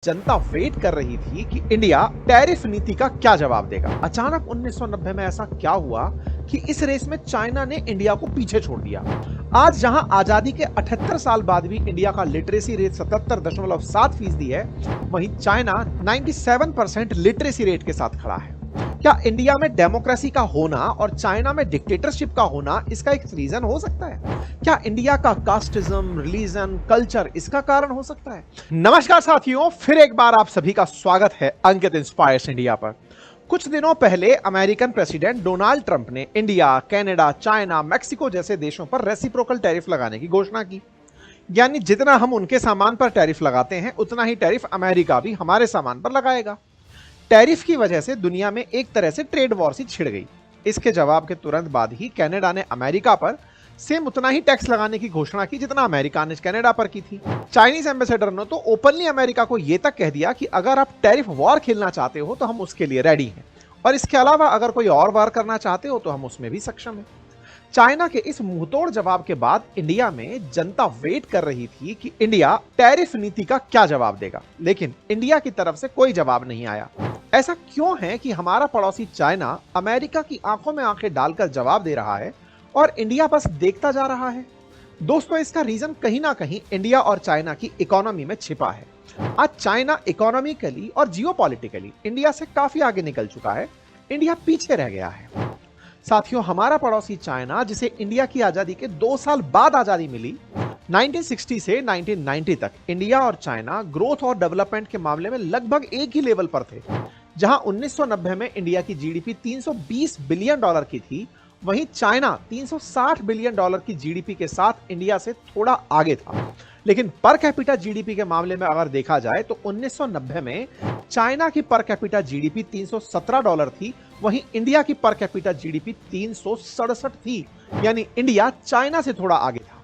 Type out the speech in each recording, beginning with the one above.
जनता wait कर रही थी कि इंडिया टैरिफ नीति का क्या जवाब देगा। अचानक 1990 में ऐसा क्या हुआ कि इस रेस में चाइना ने इंडिया को पीछे छोड़ दिया। आज जहां आजादी के 78 साल बाद भी इंडिया का लिटरेसी रेट 77.7% है, वहीं चाइना 97% लिटरेसी रेट के साथ खड़ा है। क्या इंडिया में डेमोक्रेसी का होना और चाइना में डिक्टेटरशिप का होना इसका एक रीजन हो सकता है? क्या इंडिया का कास्टिज्म, रिलीजन, कल्चर इसका कारण हो सकता है? नमस्कार साथियों, फिर एक बार आप सभी का स्वागत है अंकित इंस्पायर्स इंडिया पर। कुछ दिनों पहले अमेरिकन प्रेसिडेंट डोनाल्ड ट्रंप ने इंडिया, कनाडा, चाइना, मैक्सिको जैसे देशों पर रेसिप्रोकल टैरिफ लगाने की घोषणा की। यानी जितना हम उनके सामान पर टैरिफ लगाते हैं, उतना ही टैरिफ अमेरिका भी हमारे सामान पर लगाएगा। टैरिफ की वजह से दुनिया में एक तरह से ट्रेड वॉर सी छिड़ गई। इसके जवाब के तुरंत बाद ही कनाडा ने अमेरिका पर सेम उतना ही टैक्स लगाने की घोषणा की जितना अमेरिका ने कनाडा पर की थी। चाइनीज एम्बेसडर ने तो ओपनली अमेरिका को यह तक कह दिया कि अगर आप टैरिफ वॉर खेलना चाहते हो तो हम उसके लिए रेडी हैं, और इसके अलावा अगर कोई और वार करना चाहते हो तो हम उसमें भी सक्षम हैं। चाइना के इस मुंहतोड़ जवाब के बाद इंडिया में जनता वेट कर रही थी कि इंडिया टैरिफ नीति का क्या जवाब देगा, लेकिन इंडिया की तरफ से कोई जवाब नहीं आया। ऐसा क्यों है कि हमारा पड़ोसी चाइना अमेरिका की आंखों में आंखें डालकर जवाब दे रहा है और इंडिया बस देखता जा रहा है? दोस्तों, इसका रीजन कहीं ना कहीं इंडिया और चाइना की इकोनॉमी में छिपा है। आज चाइना इकोनॉमिकली और जियोपॉलिटिकली इंडिया से काफी आगे निकल चुका है, इंडिया पीछे रह गया है। साथियों, हमारा पड़ोसी चाइना, जिसे इंडिया की आजादी के 2 साल बाद आजादी मिली, 1960 से 1990 तक इंडिया और चाइना ग्रोथ और डेवलपमेंट के मामले में लगभग एक ही लेवल पर थे। जहां 1990 में इंडिया की जीडीपी 320 बिलियन डॉलर की थी, वहीं चाइना 360 बिलियन डॉलर की जीडीपी के साथ इंडिया से थोड़ा आगे था। लेकिन पर कैपिटा जीडीपी के मामले में अगर देखा जाए तो 1990 में चाइना की पर कैपिटा जीडीपी 317 डॉलर थी, वहीं इंडिया की पर कैपिटा जीडीपी 367 थी। यानी इंडिया चाइना से थोड़ा आगे था।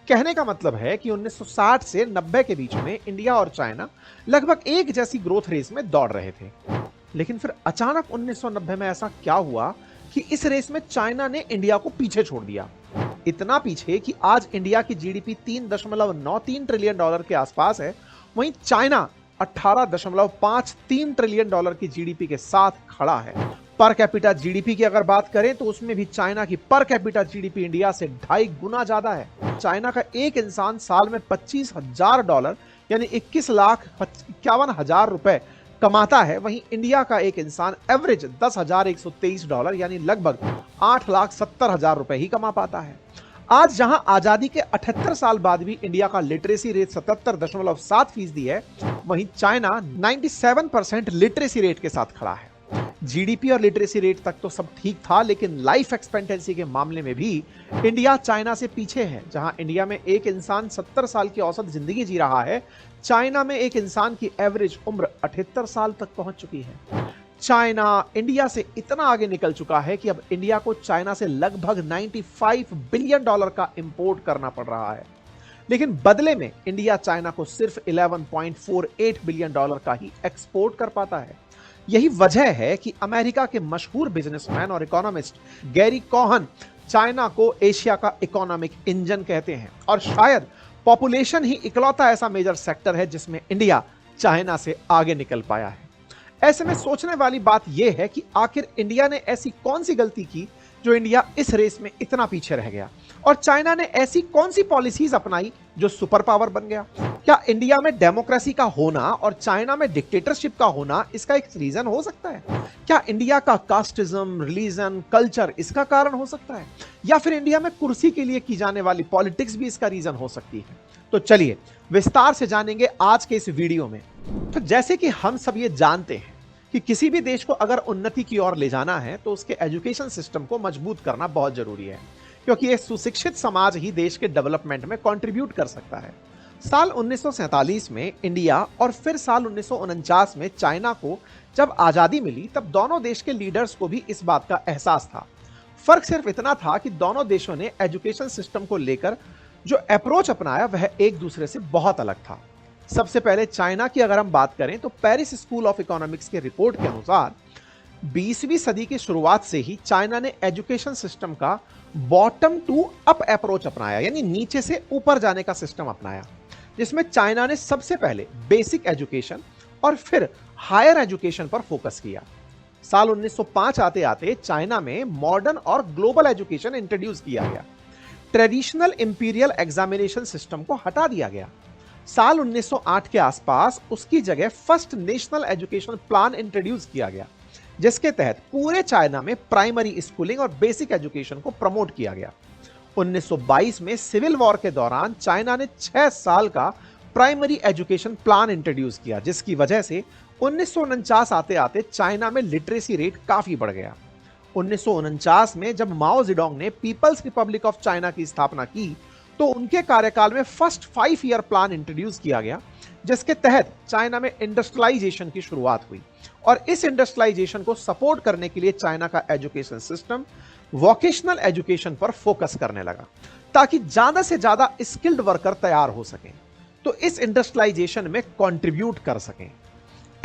कहने का मतलब है कि 1960 से 90 के बीच में इंडिया और चाइना लगभग एक जैसी ग्रोथ रेस में दौड़ रहे थे। लेकिन फिर अचानक 1990 में ऐसा क्या हुआ कि इस रेस में चाइना ने इंडिया को पीछे छोड़ दिया। इतना पीछे कि आज इंडिया की जीडीपी 3.93 ट्रिलियन डॉलर के आसपास है, वहीं चाइना 18.53 ट्रिलियन डॉलर की जीडीपी के साथ खड़ा है। पर कैपिटा जीडीपी की अगर बात करें तो उसमें भी चाइना की पर कैपिटा जीडीपी इंडिया से 2.5 गुना ज्यादा है। चाइना का एक इंसान साल में $25,000 यानी 21,51,000 रुपए कमाता है, वहीं इंडिया का एक इंसान एवरेज $10,123 यानी लगभग 8,70,000 रुपए ही कमा पाता है। आज जहां आजादी के 78 साल बाद भी इंडिया का लिटरेसी रेट 77.7% है, वहीं चाइना 97% लिटरेसी रेट के साथ खड़ा है। जीडीपी और लिटरेसी रेट तक तो सब ठीक था, लेकिन लाइफ एक्सपेक्टेंसी के मामले में भी इंडिया चाइना से पीछे है। जहां इंडिया में एक इंसान 70 साल की औसत जिंदगी जी रहा है, चाइना में एक इंसान की एवरेज उम्र 78 साल तक पहुंच चुकी है। चाइना इंडिया से इतना आगे निकल चुका है कि अब इंडिया को चाइना से लगभग 95 बिलियन डॉलर का इंपोर्ट करना पड़ रहा है, लेकिन बदले में इंडिया चाइना को सिर्फ 11.48 बिलियन डॉलर का ही एक्सपोर्ट कर पाता है। यही वजह है कि अमेरिका के मशहूर बिजनेसमैन और इकोनॉमिस्ट गैरी कोहन चाइना को एशिया का इकोनॉमिक इंजन कहते हैं, और शायद पॉपुलेशन ही इकलौता ऐसा मेजर सेक्टर है जिसमें इंडिया चाइना से आगे निकल पाया है। ऐसे में सोचने वाली बात यह है कि आखिर इंडिया ने ऐसी कौन सी गलती की जो इंडिया इस रेस में इतना पीछे रह गया, और चाइना ने ऐसी कौन सी पॉलिसीज अपनाई जो सुपर पावर बन गया? क्या इंडिया में डेमोक्रेसी का होना और चाइना में डिक्टेटरशिप का होना इसका एक रीजन हो सकता है? क्या इंडिया का कास्टिज्म, रिलीजन, कल्चर इसका कारण हो सकता है? या फिर इंडिया में कुर्सी के लिए की जाने वाली पॉलिटिक्स भी इसका रीजन हो सकती है? तो चलिए विस्तार से जानेंगे आज के इस वीडियो में। तो जैसे कि हम सब ये जानते हैं कि किसी भी देश को अगर उन्नति की ओर ले जाना है तो उसके एजुकेशन सिस्टम को मजबूत करना बहुत जरूरी है, क्योंकि एक सुशिक्षित समाज ही देश के डेवलपमेंट में कंट्रीब्यूट कर सकता है। साल 1947 में इंडिया और फिर साल 1949 में चाइना को जब आजादी मिली, तब दोनों देश के लीडर्स को भी इस बात का एहसास था। फर्क सिर्फ इतना था कि दोनों देशों ने एजुकेशन सिस्टम को लेकर जो अप्रोच अपनाया वह एक दूसरे से बहुत अलग था। सबसे पहले चाइना की अगर हम बात करें तो पेरिस स्कूल ऑफ इकोनॉमिक्स के रिपोर्ट के अनुसार 20वीं सदी की शुरुआत से ही चाइना ने एजुकेशन सिस्टम का बॉटम टू अप अप्रोच अपनाया, यानी नीचे से ऊपर जाने का सिस्टम अपनाया। जिसमें चाइना ने सबसे पहले बेसिक एजुकेशन और फिर हायर एजुकेशन पर फोकस किया। साल 1905 आते आते चाइना में मॉडर्न और ग्लोबल एजुकेशन इंट्रोड्यूस किया गया। ट्रेडिशनल इंपीरियल एग्जामिनेशन सिस्टम को हटा दिया गया। साल 1908 के आसपास उसकी जगह first national education plan introduce किया गया, जिसके तहत पूरे चाइना में प्राइमरी स्कूलिंग और बेसिक एजुकेशन को प्रमोट किया गया। 1922 में सिविल वॉर के दौरान चाइना ने 6 साल का प्राइमरी एजुकेशन प्लान इंट्रोड्यूस किया, जिसकी वजह से 1949 आते आते चाइना में लिटरेसी रेट काफी बढ़ गया। 1949 में जब माओ जेडोंग ने पीपल्स रिपब्लिक ऑफ चाइना की स्थापना की, तो उनके कार्यकाल में फर्स्ट 5 ईयर प्लान इंट्रोड्यूस किया गया, जिसके तहत चाइना में इंडस्ट्रियलाइजेशन की शुरुआत हुई। और इस इंडस्ट्रियलाइजेशन को सपोर्ट करने के लिए चाइना का एजुकेशन सिस्टम वोकेशनल एजुकेशन पर फोकस करने लगा, ताकि ज्यादा से ज्यादा स्किल्ड वर्कर तैयार हो सकें, तो इस इंडस्ट्रियलाइजेशन में कंट्रीब्यूट कर सकें।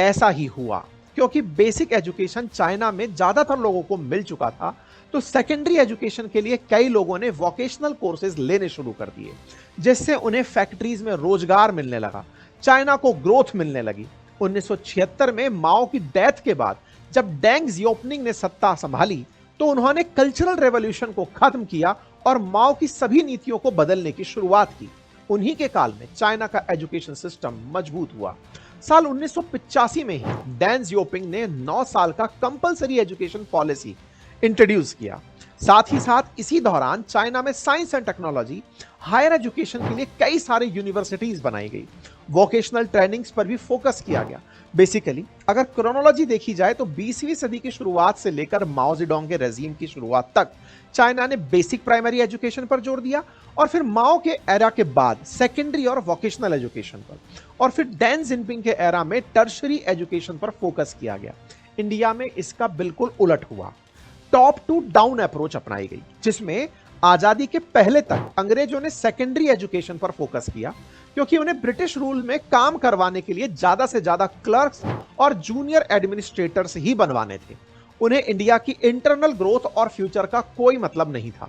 ऐसा ही हुआ, क्योंकि बेसिक एजुकेशन चाइना में ज्यादातर लोगों को मिल चुका था, तो सेकेंडरी एजुकेशन के लिए कई लोगों ने वोकेशनल कोर्सेज लेने शुरू कर दिए, जिससे उन्हें फैक्ट्रीज में रोजगार मिलने लगा, चाइना को ग्रोथ मिलने लगी। 1976 में माओ की डेथ के बाद जब डेंग जियोपिंग ने सत्ता संभाली, तो उन्होंने कल्चरल रेवोल्यूशन को खत्म किया और माओ की सभी नीतियों को बदलने की शुरुआत की। उन्हीं के काल में चाइना का एजुकेशन सिस्टम मजबूत हुआ। साल 1985 में ही डेंग जियोपिंग ने 9 साल का कंपलसरी एजुकेशन पॉलिसी इंट्रोड्यूस किया। साथ ही साथ इसी दौरान चाइना में science and technology, higher education के लिए कई सारे यूनिवर्सिटीज बनाई गई। वोकेशनल ट्रेनिंग्स पर भी फोकस किया गया। बेसिकली अगर क्रोनोलॉजी देखी जाए तो 20वीं सदी की शुरुआत से लेकर माओ जेडोंग के रेजीम की शुरुआत तक चाइना ने बेसिक प्राइमरी एजुकेशन पर जोर दिया, और फिर माओ के एरा के बाद सेकेंडरी और वोकेशनल एजुकेशन पर, और फिर डेंग जिनपिंग के एरा में टर्शरी एजुकेशन पर फोकस किया गया। इंडिया में इसका बिल्कुल उलट हुआ। टॉप टू डाउन अप्रोच अपनाई गई, जिसमें आजादी के पहले तक अंग्रेजों ने सेकेंडरी एजुकेशन पर फोकस किया, क्योंकि उन्हें ब्रिटिश रूल में काम करवाने के लिए ज्यादा से ज्यादा क्लर्क्स और जूनियर एडमिनिस्ट्रेटर्स ही बनवाने थे। उन्हें इंडिया की इंटरनल ग्रोथ और फ्यूचर का कोई मतलब नहीं था।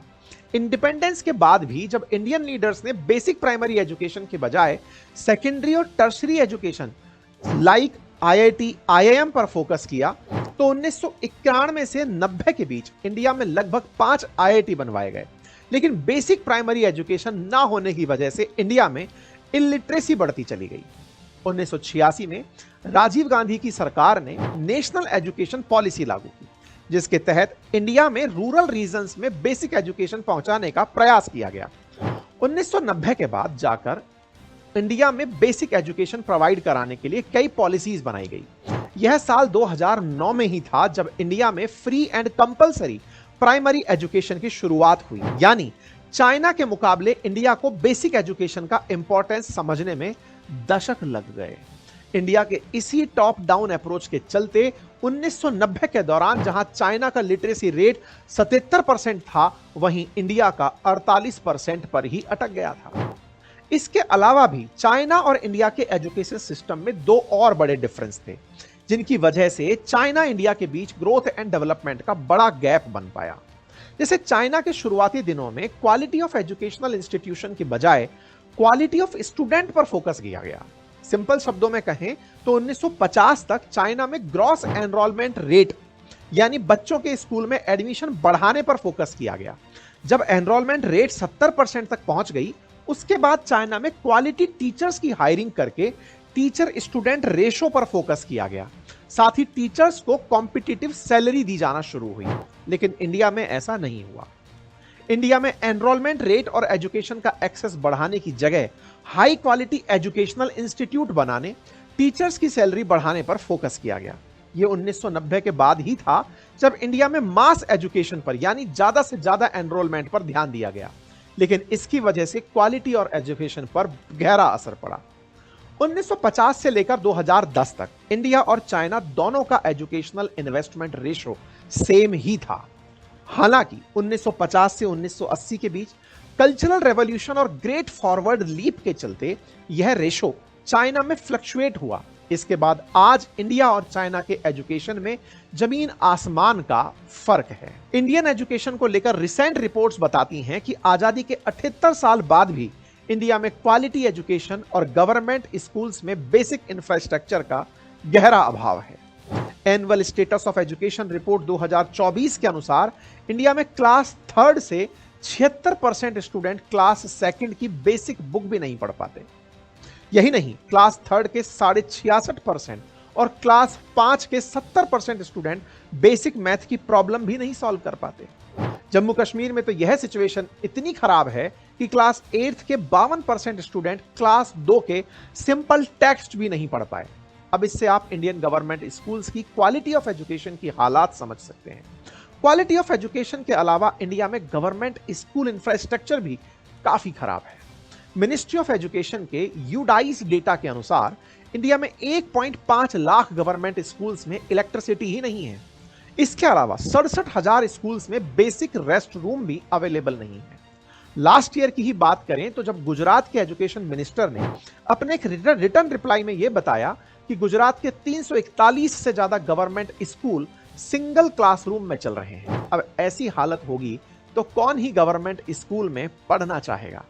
इंडिपेंडेंस के बाद भी जब इंडियन लीडर्स ने बेसिक प्राइमरी एजुकेशन के बजाय सेकेंडरी और tertiary education like IIT, IIM पर फोकस किया, तो 1991 से 90 के बीच इंडिया में लगभग 5 आईआईटी बनवाए गए। लेकिन बेसिक प्राइमरी एजुकेशन ना होने की वजह से इंडिया में इलिटरेसी बढ़ती चली गई। 1986 में राजीव गांधी की सरकार ने नेशनल एजुकेशन पॉलिसी लागू की, जिसके तहत इंडिया में रूरल रीजन्स में बेसिक एजुकेशन पहुंचाने का प्रयास किया गया। 1990 के बाद जाकर इंडिया में बेसिक एजुकेशन प्रोवाइड कराने के लिए कई पॉलिसीज बनाई गई। यह साल 2009 में ही था जब इंडिया में free and compulsory primary education की शुरुआत हुई। यानी चाइना के मुकाबले इंडिया को बेसिक एजुकेशन का इंपॉर्टेंस समझने में दशक लग गए। इंडिया के इसी टॉप डाउन अप्रोच के चलते 1990 के दौरान जहां चाइना का लिटरेसी रेट 77% था, वहीं इंडिया का 48% पर ही अटक गया था। इसके अलावा भी चाइना और इंडिया के एजुकेशन सिस्टम में 2 और बड़े डिफरेंस थे, जिनकी वजह से चाइना इंडिया के बीच ग्रोथ एंड डेवलपमेंट का बड़ा गैप बन पाया। जैसे चाइना के शुरुआती दिनों में क्वालिटी ऑफ एजुकेशनल इंस्टीट्यूशन की बजाय क्वालिटी ऑफ स्टूडेंट पर फोकस किया गया। सिंपल शब्दों में कहें तो 1950 तक चाइना में ग्रॉस एनरोलमेंट रेट, यानी बच्चों के स्कूल में एडमिशन बढ़ाने पर फोकस किया गया। जब एनरोलमेंट रेट 70% तक पहुंच गई, उसके बाद चाइना में क्वालिटी टीचर्स की हायरिंग करके टीचर स्टूडेंट रेशो पर फोकस किया गया। साथ ही टीचर्स को कॉम्पिटिटिव सैलरी दी जाना शुरू हुई। लेकिन इंडिया में ऐसा नहीं हुआ। इंडिया में एनरोलमेंट रेट और एजुकेशन का एक्सेस बढ़ाने की जगह हाई क्वालिटी एजुकेशनल इंस्टीट्यूट बनाने, टीचर्स की सैलरी बढ़ाने पर फोकस किया गया। यह 1990 के बाद ही था जब इंडिया में मास एजुकेशन पर, यानी ज्यादा से ज्यादा एनरोलमेंट पर ध्यान दिया गया। लेकिन इसकी वजह से क्वालिटी और एजुकेशन पर गहरा असर पड़ा। 1950 से लेकर 2010 तक इंडिया और चाइना दोनों का एजुकेशनल इन्वेस्टमेंट रेशो सेम ही था। हालांकि 1950 से 1980 के बीच कल्चरल रेवोल्यूशन और ग्रेट फॉरवर्ड लीप के चलते यह रेशो चाइना में फ्लक्चुएट हुआ। इसके बाद आज इंडिया और चाइना के एजुकेशन में जमीन आसमान का फर्क है। इंडियन एजुकेशन को लेकर रिसेंट रिपोर्ट्स बताती हैं कि आजादी के 78 साल बाद भी इंडिया में क्वालिटी एजुकेशन और गवर्नमेंट स्कूल्स में बेसिक इंफ्रास्ट्रक्चर का गहरा अभाव है। Annual status of education report 2024 के अनुसार इंडिया में क्लास थर्ड से 76% स्टूडेंट क्लास सेकंड की बेसिक बुक भी नहीं पढ़ पाते। यही नहीं, क्लास थर्ड के 66.5% और क्लास 5 के 70% स्टूडेंट बेसिक मैथ की प्रॉब्लम भी नहीं सॉल्व कर पाते। जम्मू कश्मीर में तो यह सिचुएशन इतनी खराब है कि क्लास 8 के 52% स्टूडेंट क्लास 2 के सिंपल टेक्स्ट भी नहीं पढ़ पाए। अब इससे आप इंडियन गवर्नमेंट स्कूल्स की क्वालिटी ऑफ एजुकेशन की हालात समझ सकते हैं। क्वालिटी ऑफ एजुकेशन के अलावा इंडिया में गवर्नमेंट स्कूल इंफ्रास्ट्रक्चर भी काफी खराब है। मिनिस्ट्री ऑफ एजुकेशन के यूडाइस डेटा के अनुसार इंडिया में 1.5 लाख गवर्नमेंट स्कूल्स में इलेक्ट्रिसिटी ही नहीं है। इसके अलावा 67,000 स्कूल्स में बेसिक रेस्ट रूम भी अवेलेबल नहीं है। लास्ट ईयर की ही बात करें तो जब गुजरात के एजुकेशन मिनिस्टर ने अपने एक रिटर्न रिप्लाई में यह बताया कि गुजरात के 341 से ज्यादा गवर्नमेंट स्कूल सिंगल क्लासरूम में चल रहे हैं। अब ऐसी हालत होगी तो कौन ही गवर्नमेंट स्कूल में पढ़ना चाहेगा।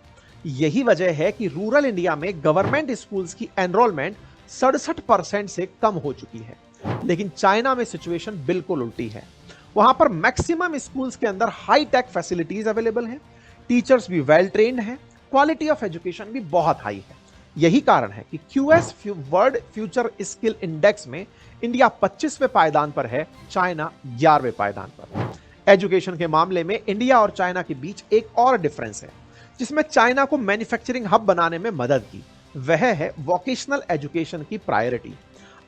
यही वजह है कि रूरल इंडिया में गवर्नमेंट स्कूल्स की एनरोलमेंट 67% से कम हो चुकी है। लेकिन चाइना में सिचुएशन बिल्कुल उल्टी है। वहां पर मैक्सिमम स्कूल्स के अंदर हाई टेक फैसिलिटीज अवेलेबल हैं, टीचर्स भी वेल ट्रेन्ड हैं, क्वालिटी ऑफ एजुकेशन भी बहुत हाई है। यही कारण है कि QS world future skill index में इंडिया 25वें पायदान पर है, चाइना 11वें पायदान पर। एजुकेशन के मामले में इंडिया और चाइना के बीच एक और डिफरेंस है जिसमें चाइना को मैन्युफैक्चरिंग हब बनाने में मदद की, वह है वोकेशनल एजुकेशन की प्रायोरिटी।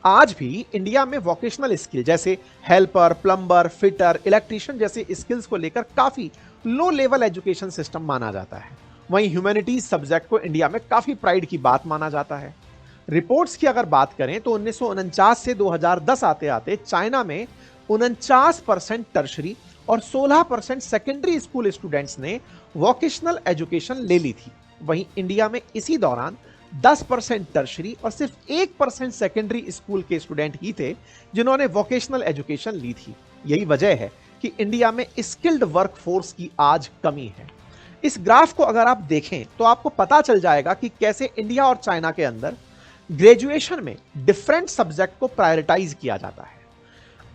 आज भी इंडिया में वोकेशनल स्किल जैसे हेल्पर, प्लम्बर, फिटर, इलेक्ट्रिशियन जैसे स्किल्स को लेकर काफी लो लेवल एजुकेशन सिस्टम माना जाता है। वहीं ह्यूमैनिटीज सब्जेक्ट को इंडिया में काफी प्राइड की बात माना जाता है। रिपोर्ट्स की अगर बात करें तो 1949 से 2010 आते आते चाइना में 49% टर्शरी और 16% सेकेंडरी स्कूल स्टूडेंट्स ने वोकेशनल एजुकेशन ले ली थी। वहीं इंडिया में इसी दौरान 10% टर्शरी और सिर्फ 1% सेकेंडरी स्कूल के स्टूडेंट ही थे जिन्होंने वोकेशनल एजुकेशन ली थी। यही वजह है कि इंडिया में स्किल्ड वर्कफोर्स की आज कमी है। इस ग्राफ को अगर आप देखें तो आपको पता चल जाएगा कि कैसे इंडिया और चाइना के अंदर ग्रेजुएशन में डिफरेंट सब्जेक्ट को प्रायोरिटाइज किया जाता है।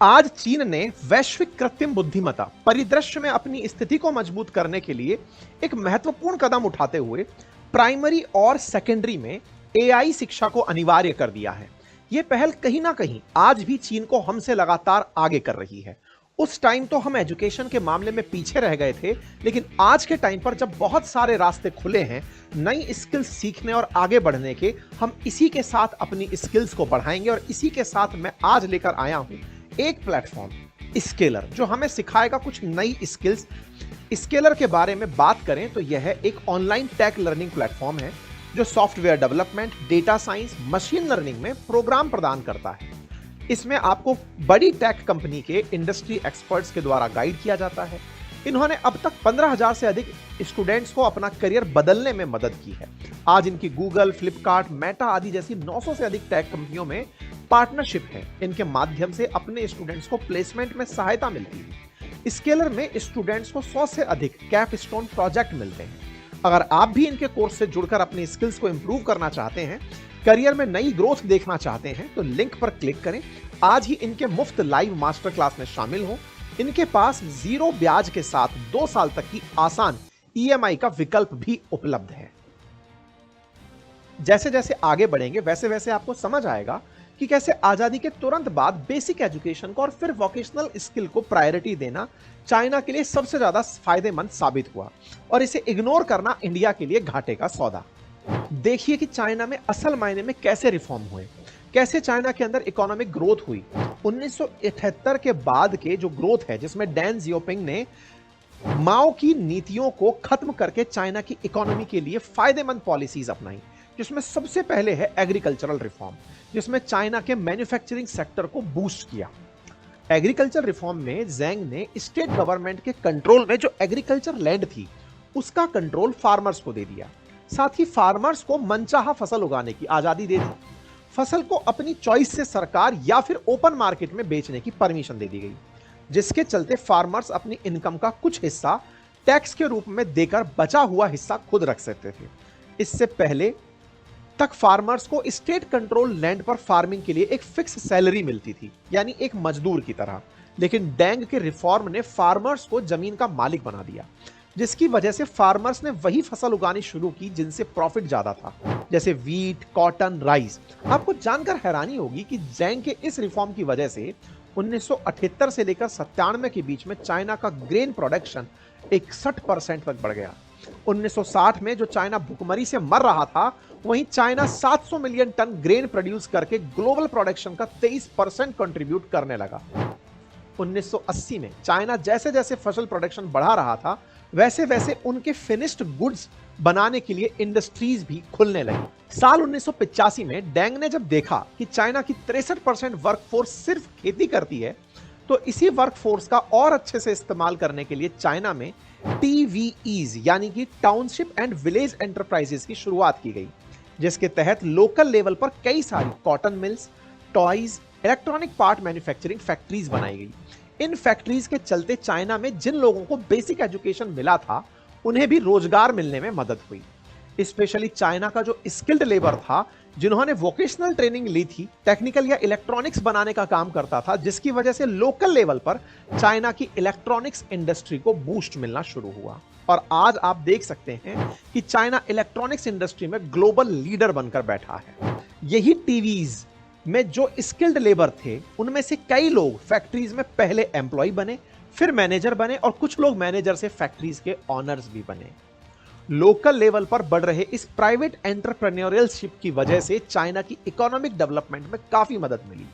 आज चीन ने वैश्विक कृत्रिम बुद्धिमत्ता परिदृश्य में अपनी स्थिति को मजबूत करने के लिए एक महत्वपूर्ण कदम उठाते हुए प्राइमरी और सेकेंडरी में AI शिक्षा को अनिवार्य कर दिया है। यह पहल कहीं ना कहीं आज भी चीन को हमसे लगातार आगे कर रही है। उस टाइम तो हम एजुकेशन के मामले में पीछे रह गए थे, लेकिन आज के टाइम पर जब बहुत सारे रास्ते खुले हैं नई स्किल्स सीखने और आगे बढ़ने के, हम इसी के साथ अपनी स्किल्स को बढ़ाएंगे। और इसी के साथ मैं आज लेकर आया हूं एक प्लेटफॉर्म स्केलर जो हमें सिखाएगा कुछ नई स्किल्स। स्केलर के बारे में बात करें तो यह एक ऑनलाइन टेक लर्निंग प्लेटफॉर्म है जो software development, data science, machine learning में प्रोग्राम प्रदान करता है। इसमें आपको बड़ी टेक कंपनी के इंडस्ट्री एक्सपर्ट्स के द्वारा गाइड किया जाता है। इन्होंने अब तक 15,000 से अधिक स्टूडेंट्स को अपना करियर बदलने में मदद की है। आज इनकी गूगल, फ्लिपकार्ट, मेटा आदि जैसी 900 से अधिक टेक कंपनियों में पार्टनरशिप है। इनके माध्यम से अपने स्टूडेंट्स को प्लेसमेंट में सहायता मिलती है। स्केलर में स्टूडेंट्स को 100 से अधिक कैपस्टोन प्रोजेक्ट मिलते हैं। अगर आप भी इनके कोर्स से जुड़कर अपनी स्किल्स को इंप्रूव करना चाहते हैं, करियर में नई ग्रोथ देखना चाहते हैं, तो लिंक पर क्लिक करें। आज ही इनके मुफ्त लाइव मास्टर क्लास में शामिल हो। इनके पास 0 ब्याज के साथ 2 साल तक की आसान EMI का विकल्प भी उपलब्ध है। जैसे जैसे आगे बढ़ेंगे वैसे वैसे आपको समझ आएगा कि कैसे आजादी के तुरंत बाद बेसिक एजुकेशन को और फिर वोकेशनल स्किल को प्रायोरिटी देना चाइना के लिए सबसे ज्यादा फायदेमंद साबित हुआ और इसे इग्नोर करना इंडिया के लिए घाटे का सौदा। देखिए कि चाइना में असल मायने में कैसे रिफॉर्म हुए, कैसे चाइना के अंदर इकोनॉमिक ग्रोथ हुई। 1978 के बाद के जो ग्रोथ है जिसमें डैन जियोपिंग ने माओ की नीतियों को खत्म करके चाइना की इकोनॉमी के लिए फायदेमंद पॉलिसीज अपनाई, जिसमें सबसे पहले है एग्रीकल्चरल रिफॉर्म, जिसमें चाइना के मैन्युफैक्चरिंग सेक्टर को बूस्ट किया। एग्रीकल्चर रिफॉर्म में जेंग ने स्टेट गवर्नमेंट के कंट्रोल में जो एग्रीकल्चर लैंड थी उसका कंट्रोल फार्मर्स को दे दिया। साथ ही फार्मर्स को मनचाहा फसल उगाने की आजादी दे दी। फसल को अपनी चॉइस से सरकार या फिर ओपन मार्केट में बेचने की परमिशन दे दी गई, जिसके चलते फार्मर्स अपनी इनकम का कुछ हिस्सा टैक्स के रूप में देकर बचा हुआ हिस्सा खुद रख सकते थे। इससे पहले तक फार्मर्स को स्टेट कंट्रोल लैंड पर फार्मिंग के लिए एक फिक्स सैलरी मिलती थी, यानी एक मजदूर की तरह। लेकिन डेंग के रिफॉर्म ने फार्मर्स को जमीन का मालिक बना दिया, जिसकी वजह से फार्मर्स ने वही फसल उगानी शुरू की जिनसे प्रॉफिट ज्यादा था, जैसे वीट, कॉटन, राइस। आपको जानकर हैरानी होगी कि डेंग के इस रिफॉर्म की वजह से 1978 से लेकर 97 के बीच में चाइना का ग्रेन प्रोडक्शन 61% तक बढ़ गया। 1960 में जो चाइना भुखमरी से मर रहा था, वहीं China 700 million ton grain produce करके ग्लोबल प्रोडक्शन का 23% कंट्रीब्यूट करने लगा। 1980 में चाइना जैसे जैसे फसल प्रोडक्शन बढ़ा रहा था, वैसे वैसे उनके फिनिश्ड गुड्स बनाने के लिए इंडस्ट्रीज भी खुलने लगी। साल 1985 में डेंग ने जब देखा कि चाइना की 63% वर्कफोर्स सिर्फ खेती करती है, तो इसी वर्कफोर्स का और अच्छे से इस्तेमाल करने के लिए चाइना में TVEs यानी कि टाउनशिप एंड विलेज एंटरप्राइजेस की शुरुआत की गई, जिसके तहत लोकल लेवल पर कई सारी cotton mills, toys, electronic part manufacturing factories बनाई गई। इन फैक्ट्रीज के चलते चाइना में जिन लोगों को बेसिक एजुकेशन मिला था, उन्हें भी रोजगार मिलने में मदद हुई। स्पेशली चाइना का जो स्किल्ड लेबर था, जिन्होंने वोकेशनल ट्रेनिंग ली थी, टेक्निकल या इलेक्ट्रॉनिक्स बनाने का काम करता था, जिसकी वजह से लोकल लेवल पर चाइना की इलेक्ट्रॉनिक्स इंडस्ट्री को बूस्ट मिलना शुरू हुआ। और आज आप देख सकते हैं कि चाइना इलेक्ट्रॉनिक्स इंडस्ट्री में ग्लोबल लीडर बनकर बैठा है। यही टीवीज में जो स्किल्ड लेबर थे, उनमें से कई लोग फैक्ट्रीज में पहले एम्प्लॉय बने, फिर मैनेजर बने, और कुछ लोग मैनेजर से फैक्ट्रीज के ऑनर्स भी बने। लोकल लेवल पर बढ़ रहे इस प्राइवेट एंटरप्रेन्योरियलशिप की वजह से चाइना की इकोनॉमिक डेवलपमेंट में काफी मदद मिली।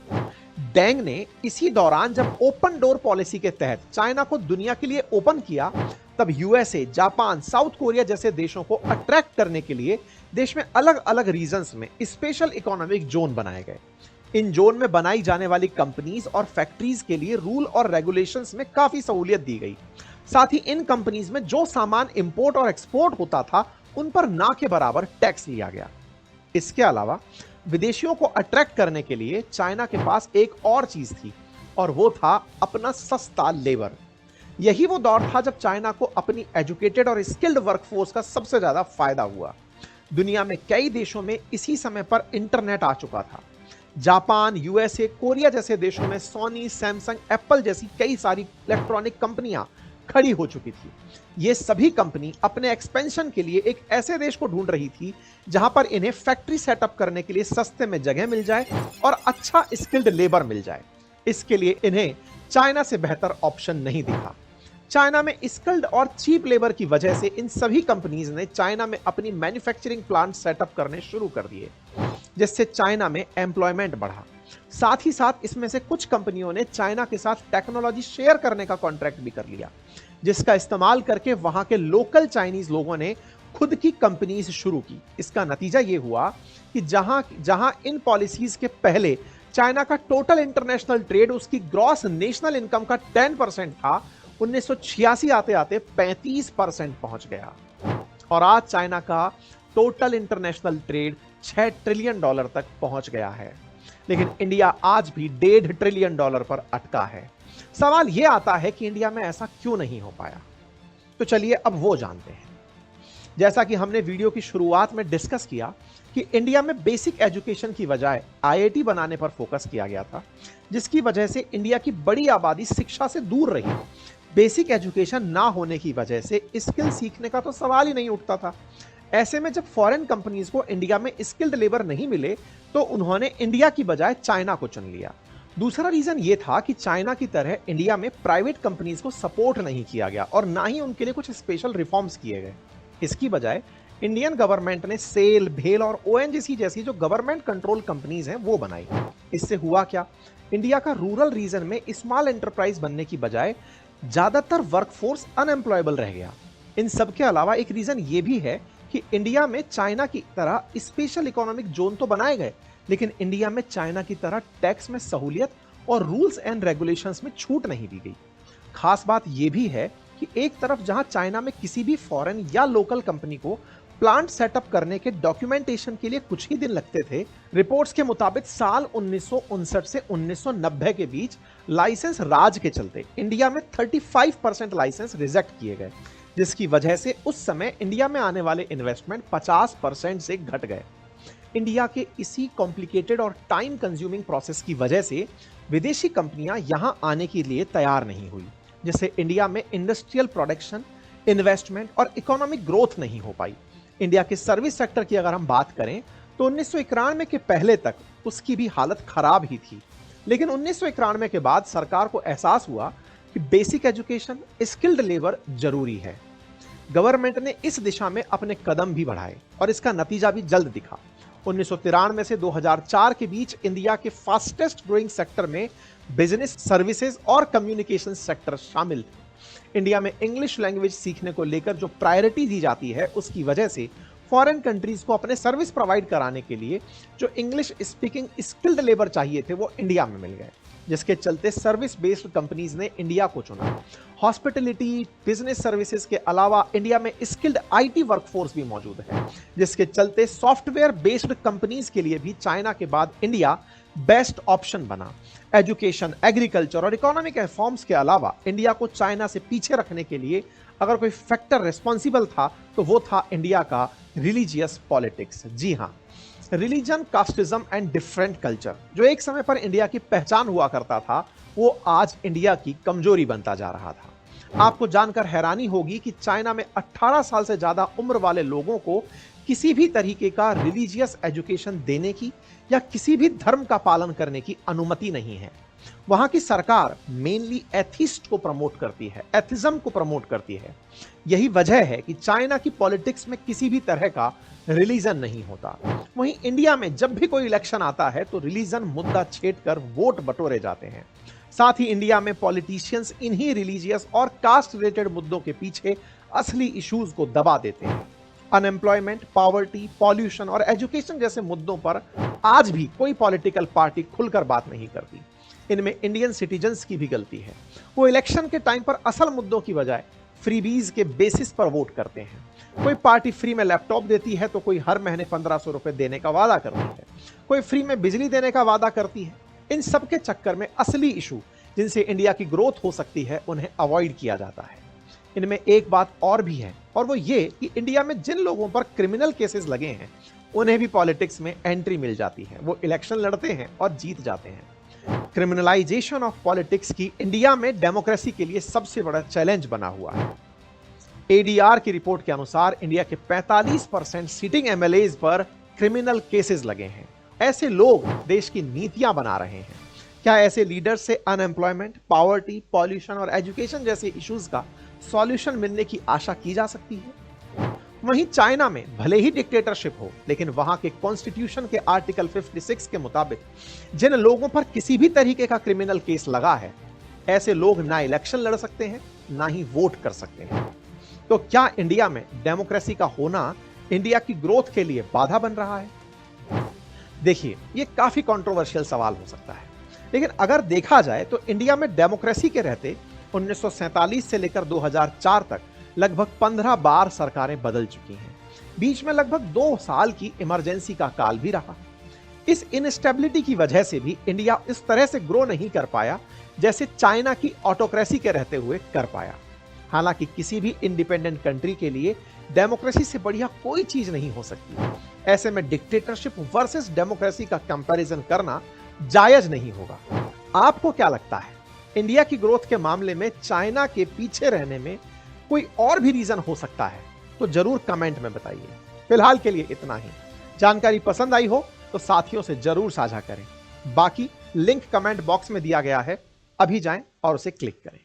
डेंग ने इसी दौरान जब ओपन डोर पॉलिसी के तहत चाइना को दुनिया के लिए ओपन किया, तब यूएसए, जापान, साउथ कोरिया जैसे देशों को अट्रैक्ट करने के लिए देश में अलग अलग रीजन्स में स्पेशल इकोनॉमिक जोन बनाए गए। इन जोन में बनाई जाने वाली कंपनीज और फैक्ट्रीज के लिए रूल और रेगुलेशंस में काफी सहूलियत दी गई। साथ ही इन कंपनीज में जो सामान इंपोर्ट और एक्सपोर्ट होता था, उन पर ना के बराबर टैक्स लिया गया। इसके अलावा विदेशियों को अट्रैक्ट करने के लिए चाइना के पास एक और चीज थी, और वो था अपना सस्ता लेबर। यही वो दौर था जब चाइना को अपनी एजुकेटेड और स्किल्ड वर्कफोर्स का सबसे ज्यादा फायदा हुआ। दुनिया में कई देशों में इसी समय पर इंटरनेट आ चुका था। जापान, यूएसए, कोरिया जैसे देशों में सोनी, सैमसंग, एप्पल जैसी कई सारी इलेक्ट्रॉनिक कंपनियां खड़ी हो चुकी थी। ये सभी कंपनी अपने एक्सपेंशन के लिए एक ऐसे देश को ढूंढ रही थी जहां पर इन्हें फैक्ट्री सेटअप करने के लिए सस्ते में जगह मिल जाए और अच्छा स्किल्ड लेबर मिल जाए। इसके लिए इन्हें चाइना से बेहतर ऑप्शन नहीं दिखा। चाइना में स्किल्ड और चीप लेबर की वजह से इन सभी कंपनीज ने चाइना में अपनी मैन्युफैक्चरिंग प्लांट सेटअप करने शुरू कर दिए, जिससे चाइना में एम्प्लॉयमेंट बढ़ा। साथ ही साथ इसमें से कुछ कंपनियों ने चाइना के साथ टेक्नोलॉजी शेयर करने का कॉन्ट्रैक्ट भी कर लिया, जिसका इस्तेमाल करके वहां के लोकल चाइनीज लोगों ने खुद की कंपनीज शुरू की। इसका नतीजा यह हुआ कि जहां इन पॉलिसीज के पहले चाइना का टोटल इंटरनेशनल ट्रेड उसकी ग्रॉस नेशनल इनकम का 10% था, 1986 आते आते 35% पहुंच गया। और आज चाइना का टोटल इंटरनेशनल ट्रेड $6 ट्रिलियन तक पहुंच गया है। लेकिन इंडिया आज भी $1.5 ट्रिलियन पर अटका है। सवाल यह आता है कि इंडिया में ऐसा क्यों नहीं हो पाया। तो चलिए अब वो जानते हैं। जैसा कि हमने वीडियो की शुरुआत में डिस्कस किया कि इंडिया में बेसिक एजुकेशन की बजाय IIT बनाने पर फोकस किया गया था, जिसकी वजह से इंडिया की बड़ी आबादी शिक्षा से दूर रही। बेसिक एजुकेशन ना होने की वजह से स्किल सीखने का तो सवाल ही नहीं उठता था। ऐसे में जब फॉरेन कंपनीज को इंडिया में स्किल्ड लेबर नहीं मिले, तो उन्होंने इंडिया की बजाय चाइना को चुन लिया। दूसरा रीजन ये था कि चाइना की तरह इंडिया में प्राइवेट कंपनीज को सपोर्ट नहीं किया गया और ना ही उनके लिए कुछ स्पेशल रिफॉर्म्स किए गए। इसकी बजाय इंडियन गवर्नमेंट ने सेल, भेल और ONGC जैसी जो गवर्नमेंट कंट्रोल कंपनीज हैं वो बनाई। इससे हुआ क्या, इंडिया का रूरल रीजन में स्मॉल एंटरप्राइज बनने की बजाय ज्यादातर वर्कफोर्स अनएम्प्लॉयबल रह गया। इन सब के अलावा एक रीजन ये भी है कि इंडिया में चाइना की तरह स्पेशल इकोनॉमिक जोन तो बनाए गए, लेकिन इंडिया में चाइना की तरह टैक्स में सहूलियत और रूल्स एंड रेगुलेशंस में छूट नहीं दी गई। खास बात यह भी है कि एक तरफ जहां चाइना में किसी भी फॉरेन या लोकल कंपनी को प्लांट सेटअप करने के डॉक्यूमेंटेशन के लिए कुछ ही दिन लगते थे, रिपोर्ट्स के मुताबिक साल 1959 से 1990 के बीच लाइसेंस राज के चलते इंडिया में 35% लाइसेंस रिजेक्ट किए गए, जिसकी वजह से उस समय इंडिया में आने वाले इन्वेस्टमेंट 50% से घट गए। इंडिया के इसी कॉम्प्लिकेटेड और टाइम कंज्यूमिंग प्रोसेस की वजह से विदेशी कंपनियां यहां आने के लिए तैयार नहीं हुई, जिससे इंडिया में इंडस्ट्रियल प्रोडक्शन, इन्वेस्टमेंट और इकोनॉमिक ग्रोथ नहीं हो पाई। इंडिया के सर्विस सेक्टर की अगर हम बात करें तो 1991 के पहले तक उसकी भी हालत खराब ही थी, लेकिन 1991 के बाद सरकार को एहसास हुआ कि बेसिक एजुकेशन, स्किल्ड लेबर जरूरी है। गवर्नमेंट ने इस दिशा में अपने कदम भी बढ़ाए और इसका नतीजा भी जल्द दिखा। 1993 से 2004 के बीच इंडिया के फास्टेस्ट ग्रोइंग सेक्टर में बिजनेस, सर्विसेज और कम्युनिकेशन सेक्टर शामिल थे। इंडिया में इंग्लिश लैंग्वेज सीखने को लेकर जो प्रायोरिटी दी जाती है, उसकी वजह से फॉरेन कंट्रीज को अपने सर्विस प्रोवाइड कराने के लिए जो इंग्लिश स्पीकिंग स्किल्ड लेबर चाहिए थे वो इंडिया में मिल गए, जिसके चलते सर्विस बेस्ड कंपनीज ने इंडिया को चुना। हॉस्पिटलिटी, बिजनेस सर्विसेज के अलावा इंडिया में स्किल्ड आईटी वर्कफोर्स भी मौजूद है, जिसके चलते सॉफ्टवेयर बेस्ड कंपनीज के लिए भी चाइना के बाद इंडिया बेस्ट ऑप्शन बना। एजुकेशन, एग्रीकल्चर और इकोनॉमिक रिफॉर्म्स के अलावा इंडिया को चाइना से पीछे रखने के लिए अगर कोई फैक्टर रिस्पॉन्सिबल था तो वो था इंडिया का रिलीजियस पॉलिटिक्स। जी हाँ, religion, casteism and different culture, जो एक समय पर इंडिया की पहचान हुआ करता था, वो आज इंडिया की कमजोरी बनता जा रहा था। आपको जानकर हैरानी होगी कि चाइना में 18 साल से ज्यादा उम्र वाले लोगों को किसी भी तरीके का रिलीजियस एजुकेशन देने की या किसी भी धर्म का पालन करने की अनुमति नहीं है। वहां की सरकार मेनली एथिस्ट को प्रमोट करती है, एथिज्म को प्रमोट करती है। यही वजह है कि चाइना की पॉलिटिक्स में किसी भी तरह का रिलीजन नहीं होता। वहीं इंडिया में जब भी कोई इलेक्शन आता है तो रिलीजन मुद्दा छेड़कर वोट बटोरे जाते हैं। साथ ही इंडिया में पॉलिटिशियंस इन्हीं रिलीजियस और कास्ट रिलेटेड मुद्दों के पीछे असली इश्यूज को दबा देते हैं। अनएम्प्लॉयमेंट, पॉवर्टी, पॉल्यूशन और एजुकेशन जैसे मुद्दों पर आज भी कोई पॉलिटिकल पार्टी खुलकर बात नहीं करती। इनमें इंडियन सिटीजन्स की भी गलती है। वो इलेक्शन के टाइम पर असल मुद्दों की बजाय फ्रीबीज के बेसिस पर वोट करते हैं। कोई पार्टी फ्री में लैपटॉप देती है तो कोई हर महीने 1500 रुपए देने का वादा करती है, कोई फ्री में बिजली देने का वादा करती है। इन सब के चक्कर में असली इशू जिनसे इंडिया की ग्रोथ हो सकती है उन्हें अवॉइड किया जाता है। इनमें एक बात और भी है, और वो ये कि इंडिया में जिन लोगों पर क्रिमिनल केसेस लगे हैं उन्हें भी पॉलिटिक्स में एंट्री मिल जाती है। वो इलेक्शन लड़ते हैं और जीत जाते हैं। क्रिमिनलाइजेशन ऑफ पॉलिटिक्स की इंडिया में डेमोक्रेसी के लिए सबसे बड़ा चैलेंज बना हुआ है। एडीआर की रिपोर्ट के अनुसार इंडिया के 45% सिटिंग एमएलएज पर क्रिमिनल केसेस लगे हैं। ऐसे लोग देश की नीतियां बना रहे हैं। क्या ऐसे लीडर्स से अनएम्प्लॉयमेंट, पॉवर्टी, पॉल्यूशन और एजुकेशन जैसे इश्यूज का सॉल्यूशन मिलने की आशा की जा सकती है? वहीं चाइना में भले ही डिक्टेटरशिप हो, लेकिन वहां के कॉन्स्टिट्यूशन के आर्टिकल 56 के मुताबिक जिन लोगों पर किसी भी तरीके का क्रिमिनल केस लगा है, ऐसे लोग ना इलेक्शन लड़ सकते हैं ना ही वोट कर सकते हैं। तो क्या इंडिया में डेमोक्रेसी का होना इंडिया की ग्रोथ के लिए बाधा बन रहा है? देखिए, ये काफी कंट्रोवर्शियल सवाल हो सकता है, लेकिन अगर देखा जाए तो इंडिया में डेमोक्रेसी के रहते 1947 से लेकर 2004 तक लगभग 15 बार सरकारें बदल चुकी हैं। बीच में लगभग 2 साल की इमरजेंसी का काल भी रहा। इस इनस्टेबिलिटी की वजह से भी इंडिया इस तरह से ग्रो नहीं कर पाया जैसे चाइना की ऑटोक्रेसी के रहते हुए कर पाया। हालांकि किसी भी इंडिपेंडेंट कंट्री के लिए डेमोक्रेसी से बढ़िया कोई चीज नहीं हो सकती। ऐसे में डिक्टेटरशिप वर्सेस डेमोक्रेसी का कंपैरिजन करना जायज नहीं होगा। आपको क्या लगता है, इंडिया की ग्रोथ के मामले में चाइना के पीछे रहने में कोई और भी रीजन हो सकता है? तो जरूर कमेंट में बताइए। फिलहाल के लिए इतना ही। जानकारी पसंद आई हो तो साथियों से जरूर साझा करें। बाकी लिंक कमेंट बॉक्स में दिया गया है, अभी जाएं और उसे क्लिक करें।